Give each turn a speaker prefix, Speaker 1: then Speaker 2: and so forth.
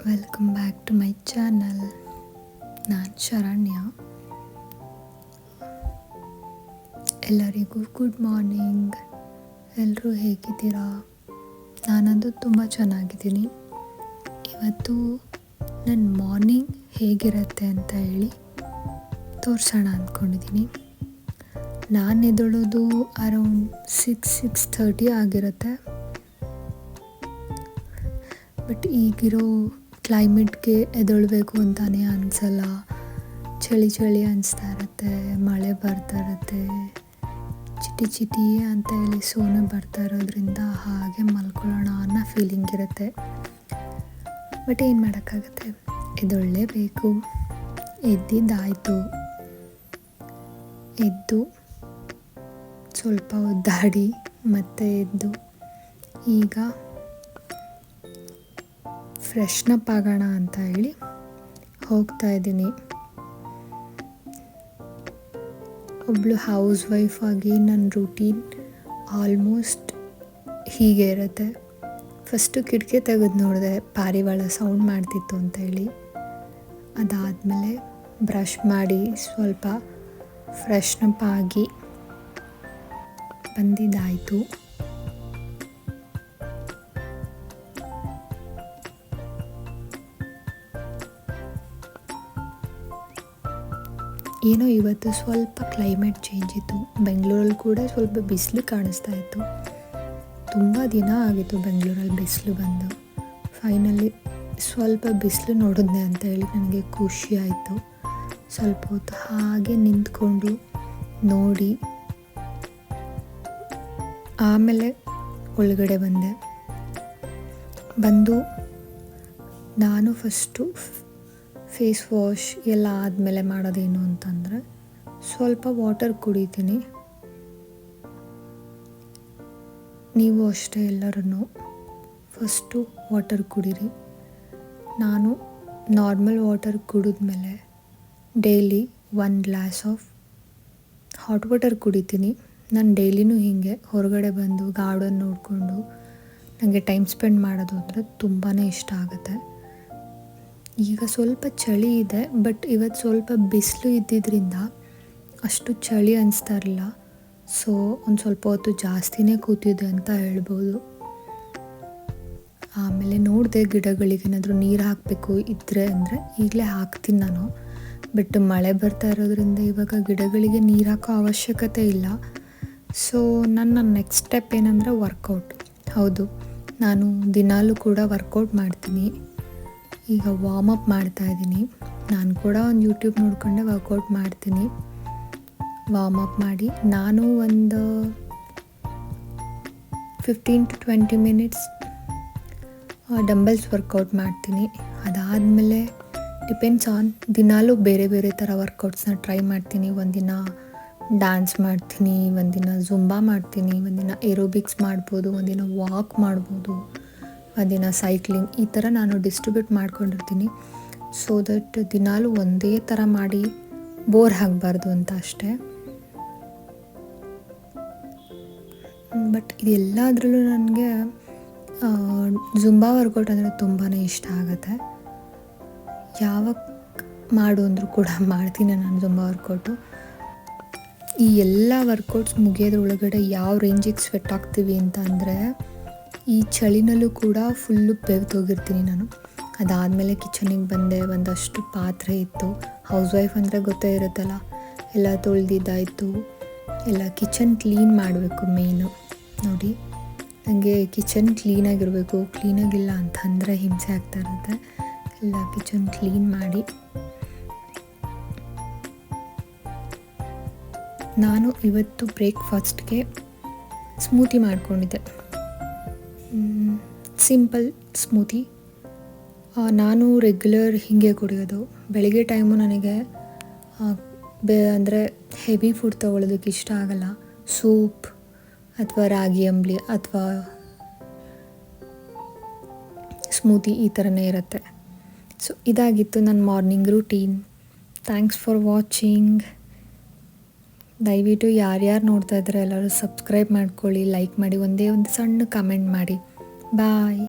Speaker 1: Welcome back to my channel. ನಾನು ಶರಣ್ಯ. ಎಲ್ಲರಿಗೂ good morning. ಎಲ್ಲರೂ ಹೇಗಿದ್ದೀರಾ? ನಾನಂತೂ ತುಂಬ ಚೆನ್ನಾಗಿದ್ದೀನಿ. ಇವತ್ತು ನನ್ನ ಮಾರ್ನಿಂಗ್ ಹೇಗಿರುತ್ತೆ ಅಂತ ಹೇಳಿ ತೋರಿಸೋಣ ಅಂದ್ಕೊಂಡಿದ್ದೀನಿ. ನಾನು ಎದ್ದೇಳೋದು ಅರೌಂಡ್ 6:30 ಆಗಿರುತ್ತೆ. ಬಟ್ ಈಗಿರೋ ಕ್ಲೈಮೇಟ್ಗೆ ಎದ್ದೇಳಬೇಕು ಅಂತಲೇ ಅನಿಸಲ್ಲ. ಚಳಿ ಚಳಿ ಅನಿಸ್ತಾ ಇರುತ್ತೆ, ಮಳೆ ಬರ್ತಾ ಇರುತ್ತೆ, ಚಿಟಿ ಚಿಟಿ ಅಂತ ಹೇಳಿ ಸೋನೆ ಬರ್ತಾ ಇರೋದ್ರಿಂದ ಹಾಗೆ ಮಲ್ಕೊಳ್ಳೋಣ ಅನ್ನೋ ಫೀಲಿಂಗ್ ಇರುತ್ತೆ. ಬಟ್ ಏನು ಮಾಡೋಕ್ಕಾಗತ್ತೆ, ಎದ್ದೇಳಲೇಬೇಕು. ಎದ್ದಿದ್ದಾಯಿತು. ಎದ್ದು ಸ್ವಲ್ಪ ಒದ್ದಾಡಿ ಮತ್ತೆ ಎದ್ದು ಈಗ ಫ್ರೆಶ್ನಪ್ ಆಗೋಣ ಅಂತ ಹೇಳಿ ಹೋಗ್ತಾ ಇದ್ದೀನಿ. ಒಬ್ಬಳು ಹೌಸ್ ವೈಫ್ ಆಗಿ ನನ್ನ ರೂಟೀನ್ ಆಲ್ಮೋಸ್ಟ್ ಹೀಗೆ ಇರುತ್ತೆ. ಫಸ್ಟು ಕಿಟಕಿ ತೆಗೆದು ನೋಡಿದೆ, ಪಾರಿವಾಳ ಸೌಂಡ್ ಮಾಡ್ತಿತ್ತು ಅಂತ ಹೇಳಿ. ಅದಾದಮೇಲೆ ಬ್ರಷ್ ಮಾಡಿ ಸ್ವಲ್ಪ ಫ್ರೆಶ್ನಪ್ ಆಗಿ ಬಂದಿದ್ದಾಯಿತು. ಏನೋ ಇವತ್ತು ಸ್ವಲ್ಪ ಕ್ಲೈಮೇಟ್ ಚೇಂಜ್ ಇತ್ತು. ಬೆಂಗಳೂರಲ್ಲಿ ಕೂಡ ಸ್ವಲ್ಪ ಬಿಸಿಲು ಕಾಣಿಸ್ತಾ ಇತ್ತು. ತುಂಬ ದಿನ ಆಗಿತ್ತು ಬೆಂಗಳೂರಲ್ಲಿ ಬಿಸಿಲು ಬಂದು. ಫೈನಲಿ ಸ್ವಲ್ಪ ಬಿಸಿಲು ನೋಡಿದ್ನೆ ಅಂತ ಹೇಳಿ ನನಗೆ ಖುಷಿ ಆಯಿತು. ಸ್ವಲ್ಪ ಹೊತ್ತು ಹಾಗೆ ನಿಂತ್ಕೊಂಡು ನೋಡಿ ಆಮೇಲೆ ಒಳಗಡೆ ಬಂದು ನಾನು ಫಸ್ಟು ಫೇಸ್ ವಾಶ್ ಎಲ್ಲ ಆದಮೇಲೆ ಮಾಡೋದೇನು ಅಂತಂದರೆ ಸ್ವಲ್ಪ ವಾಟರ್ ಕುಡಿತೀನಿ. ನೀವು ಅಷ್ಟೇ ಎಲ್ಲರೂ ಫಸ್ಟು ವಾಟರ್ ಕುಡೀರಿ. ನಾನು ನಾರ್ಮಲ್ ವಾಟರ್ ಕುಡಿದ್ಮೇಲೆ daily 1 glass of hot water ಕುಡಿತೀನಿ. ನಾನು ಡೈಲಿನೂ ಹೀಗೆ ಹೊರಗಡೆ ಬಂದು ಗಾರ್ಡನ್ ನೋಡಿಕೊಂಡು ನನಗೆ ಟೈಮ್ ಸ್ಪೆಂಡ್ ಮಾಡೋದು ಅಂದರೆ ತುಂಬಾ ಇಷ್ಟ ಆಗುತ್ತೆ. ಈಗ ಸ್ವಲ್ಪ ಚಳಿ ಇದೆ, ಬಟ್ ಇವತ್ತು ಸ್ವಲ್ಪ ಬಿಸಿಲು ಇದ್ದಿದ್ದರಿಂದ ಅಷ್ಟು ಚಳಿ ಅನಿಸ್ತಾ ಇರಲಿಲ್ಲ. ಸೊ ಒಂದು ಸ್ವಲ್ಪ ಹೊತ್ತು ಜಾಸ್ತಿನೇ ಕೂತಿದ್ದೆ ಅಂತ ಹೇಳ್ಬೋದು. ಆಮೇಲೆ ನೋಡಿದೆ ಗಿಡಗಳಿಗೆ ಏನಾದರೂ ನೀರು ಹಾಕಬೇಕು ಇದ್ದರೆ ಅಂದರೆ ಈಗಲೇ ಹಾಕ್ತೀನಿ ನಾನು. ಬಟ್ ಮಳೆ ಬರ್ತಾ ಇರೋದ್ರಿಂದ ಇವಾಗ ಗಿಡಗಳಿಗೆ ನೀರು ಹಾಕೋ ಅವಶ್ಯಕತೆ ಇಲ್ಲ. ಸೊ ನನ್ನ ನೆಕ್ಸ್ಟ್ ಸ್ಟೆಪ್ ಏನಂದರೆ ವರ್ಕೌಟ್. ಹೌದು, ನಾನು ದಿನಾಲೂ ಕೂಡ ವರ್ಕೌಟ್ ಮಾಡ್ತೀನಿ. ಈಗ ವಾರ್ಮಪ್ ಮಾಡ್ತಾಯಿದ್ದೀನಿ. ನಾನು ಕೂಡ ಒಂದು ಯೂಟ್ಯೂಬ್ ನೋಡಿಕೊಂಡೆ ವರ್ಕೌಟ್ ಮಾಡ್ತೀನಿ. ವಾರ್ಮಪ್ ಮಾಡಿ ನಾನು ಒಂದು 15 to 20 ಮಿನಿಟ್ಸ್ ಡಂಬಲ್ಸ್ ವರ್ಕೌಟ್ ಮಾಡ್ತೀನಿ. ಅದಾದಮೇಲೆ ಡಿಪೆಂಡ್ಸ್ ಆನ್ ದಿನಾಲೂ ಬೇರೆ ಬೇರೆ ಥರ ವರ್ಕೌಟ್ಸ್ನ ಟ್ರೈ ಮಾಡ್ತೀನಿ. ಒಂದಿನ ಡ್ಯಾನ್ಸ್ ಮಾಡ್ತೀನಿ, ಒಂದಿನ ಜುಂಬಾ ಮಾಡ್ತೀನಿ, ಒಂದಿನ ಏರೋಬಿಕ್ಸ್ ಮಾಡ್ಬೋದು, ಒಂದಿನ ವಾಕ್ ಮಾಡ್ಬೋದು, ಒಂದಿನ ಸೈಕ್ಲಿಂಗ್. ಈ ಥರ ನಾನು ಡಿಸ್ಟ್ರಿಬ್ಯೂಟ್ ಮಾಡ್ಕೊಂಡಿರ್ತೀನಿ. ಸೊ ದಟ್ ದಿನಾಲೂ ಒಂದೇ ಥರ ಮಾಡಿ ಬೋರ್ ಆಗಬಾರ್ದು ಅಂತ ಅಷ್ಟೇ. ಬಟ್ ಇದೆಲ್ಲದರಲ್ಲೂ ನನಗೆ ಜುಂಬಾ ವರ್ಕೌಟ್ ಅಂದರೆ ತುಂಬಾ ಇಷ್ಟ ಆಗುತ್ತೆ. ಯಾವಾಗ ಮಾಡು ಅಂದರೂ ಕೂಡ ಮಾಡ್ತೀನಿ ನಾನು ಜುಂಬಾ ವರ್ಕೌಟು. ಈ ಎಲ್ಲ ವರ್ಕೌಟ್ಸ್ ಮುಗಿಯೋದ್ರೊಳಗಡೆ ಯಾವ ರೇಂಜಿಗೆ ಸ್ವೆಟ್ ಆಗ್ತೀವಿ ಅಂತ ಅಂದರೆ ಈ ಚಳಿನಲ್ಲೂ ಕೂಡ ಫುಲ್ಲು ಬೆವ್ತೋಗಿರ್ತೀನಿ ನಾನು. ಅದಾದಮೇಲೆ ಕಿಚನಿಗೆ ಬಂದೆ. ಒಂದಷ್ಟು ಪಾತ್ರೆ ಇತ್ತು. ಹೌಸ್ ವೈಫ್ ಅಂದರೆ ಗೊತ್ತೇ ಇರುತ್ತಲ್ಲ, ಎಲ್ಲ ತೊಳೆದಿದ್ದಾಯಿತು. ಎಲ್ಲ ಕಿಚನ್ ಕ್ಲೀನ್ ಮಾಡಬೇಕು ಮೇಯ್ನು. ನೋಡಿ, ನನಗೆ ಕಿಚನ್ ಕ್ಲೀನಾಗಿರಬೇಕು. ಕ್ಲೀನಾಗಿಲ್ಲ ಅಂತಂದರೆ ಹಿಂಸೆ ಆಗ್ತಾ ಇರುತ್ತೆ. ಎಲ್ಲ ಕಿಚನ್ ಕ್ಲೀನ್ ಮಾಡಿ ನಾನು ಇವತ್ತು ಬ್ರೇಕ್ಫಾಸ್ಟ್ಗೆ ಸ್ಮೂತಿ ಮಾಡ್ಕೊಂಡಿದ್ದೆ. Simple smoothie. ನಾನು ರೆಗ್ಯುಲರ್ ಹೀಗೆ ಕುಡಿಯೋದು. ಬೆಳಿಗ್ಗೆ ಟೈಮು ನನಗೆ ಅಂದರೆ ಹೆವಿ ಫುಡ್ ತೊಗೊಳೋದಕ್ಕೆ ಇಷ್ಟ ಆಗಲ್ಲ. ಸೂಪ್ ಅಥವಾ ರಾಗಿ ಅಂಬ್ಲಿ ಅಥವಾ ಸ್ಮೂತಿ ಈ ಥರನೇ ಇರುತ್ತೆ. ಸೊ ಇದಾಗಿತ್ತು ನನ್ನ morning routine. Thanks for watching. ದಯವಿಟ್ಟು ಯಾರ್ಯಾರು ನೋಡ್ತಾ ಇದ್ದಾರೆ ಎಲ್ಲರೂ ಸಬ್ಸ್ಕ್ರೈಬ್ ಮಾಡ್ಕೊಳ್ಳಿ, ಲೈಕ್ ಮಾಡಿ, ಒಂದೇ ಒಂದು ಸಣ್ಣ ಕಮೆಂಟ್ ಮಾಡಿ. ಬಾಯ್.